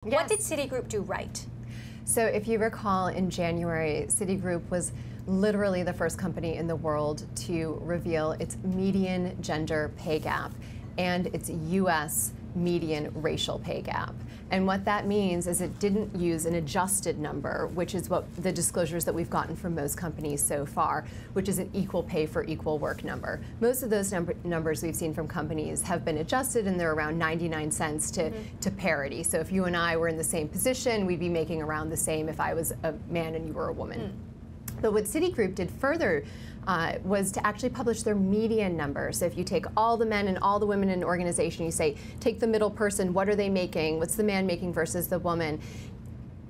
Yes. What did Citigroup do right? So if you recall, in January, Citigroup was literally the first company in the world to reveal its median gender pay gap and its U.S. median racial pay gap. And what that means is it didn't use an adjusted number, which is what the disclosures that we've gotten from most companies so far, which is an equal pay for equal work number. Most of those numbers we've seen from companies have been adjusted, and they're around 99 cents to parity. So if you and I were in the same position, we'd be making around the same if I was a man and you were a woman. But what Citigroup did further was to actually publish their median number. So if you take all the men and all the women in an organization, you say, take the middle person, what are they making? What's the man making versus the woman?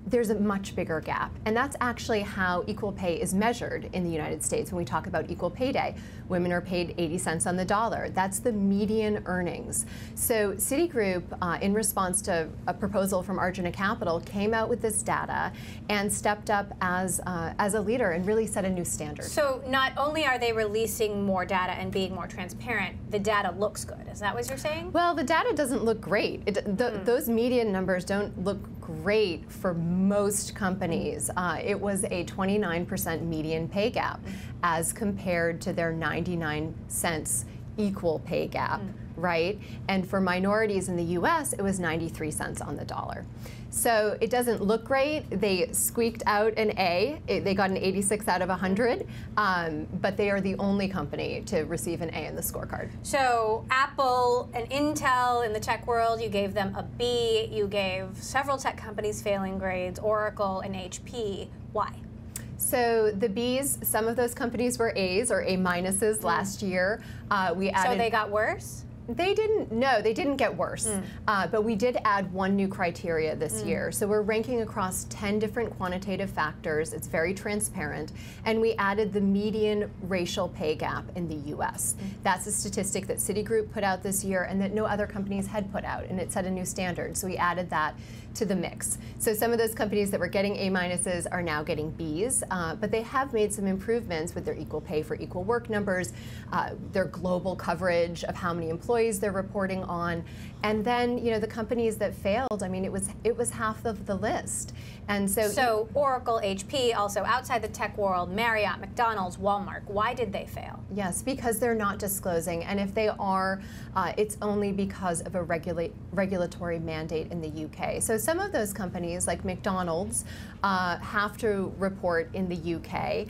There's a much bigger gap. And that's actually how equal pay is measured in the United States when we talk about equal pay day. Women are paid 80 cents on the dollar. That's the median earnings. So Citigroup, in response to a proposal from Arjuna Capital, came out with this data and stepped up as a leader and really set a new standard. So not only are they releasing more data and being more transparent, the data looks good. Is that what you're saying? Well, the data doesn't look great. Those median numbers don't look great for most companies. It was a 29% median pay gap as compared to their 99 cents equal pay gap, right? And for minorities in the US, it was 93 cents on the dollar. So it doesn't look great. They squeaked out an A. They got an 86 out of 100, but they are the only company to receive an A in the scorecard. So Apple and Intel in the tech world, you gave them a B. You gave several tech companies failing grades, Oracle and HP. Why? So the Bs, some of those companies were As or A minuses last year. We added. So they got worse? They didn't, no, they didn't get worse. But we did add one new criteria this year. So we're ranking across 10 different quantitative factors. It's very transparent. And we added the median racial pay gap in the US. That's a statistic that Citigroup put out this year and that no other companies had put out. And it set a new standard. So we added that to the mix. So some of those companies that were getting A minuses are now getting Bs, but they have made some improvements with their equal pay for equal work numbers, their global coverage of how many employees they're reporting on, and then the companies that failed. I mean, it was half of the list, and so Oracle, HP, also outside the tech world, Marriott, McDonald's, Walmart. Why did they fail? Yes, because they're not disclosing, and if they are, it's only because of a regulatory mandate in the UK. So some of those companies, like McDonald's, have to report in the UK,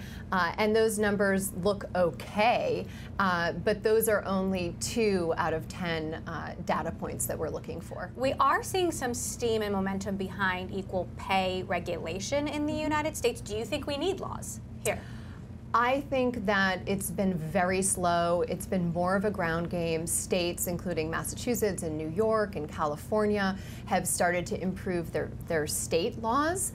and those numbers look okay, but those are only 2 out of 10 data points that we're looking for. We are seeing some steam and momentum behind equal pay regulation in the United States. Do you think we need laws here? I think that it's been very slow. It's been more of a ground game. States, including Massachusetts and New York and California, have started to improve their state laws.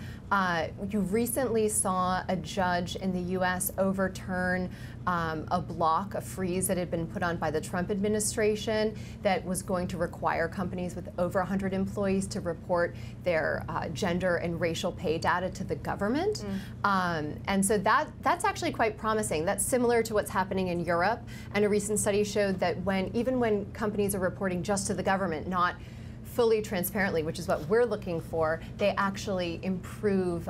You recently saw a judge in the U.S. overturn a freeze that had been put on by the Trump administration that was going to require companies with over 100 employees to report their gender and racial pay data to the government. And so that's actually quite promising. That's similar to what's happening in Europe. And a recent study showed that even when companies are reporting just to the government, not fully transparently, which is what we're looking for, they actually improve,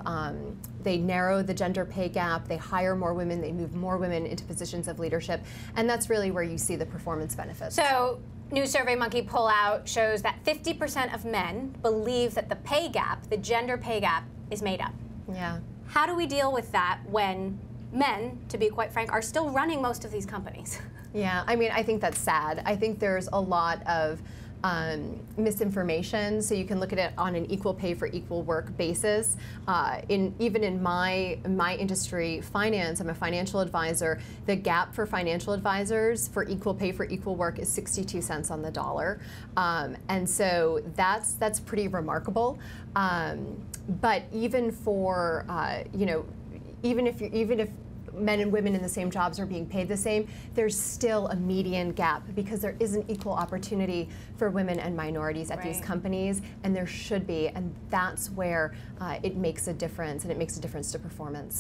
they narrow the gender pay gap, they hire more women, they move more women into positions of leadership, and that's really where you see the performance benefits. So, new SurveyMonkey poll out shows that 50% of men believe that the pay gap, the gender pay gap, is made up. Yeah. How do we deal with that when men, to be quite frank, are still running most of these companies? Yeah, I mean, I think that's sad. I think there's a lot of misinformation, so you can look at it on an equal pay for equal work basis. Even in my industry, finance, I'm a financial advisor, the gap for financial advisors for equal pay for equal work is 62 cents on the dollar. And so that's pretty remarkable. But even for, even if men and women in the same jobs are being paid the same, there's still a median gap because there isn't equal opportunity for women and minorities at these companies, and there should be, and that's where it makes a difference, and it makes a difference to performance.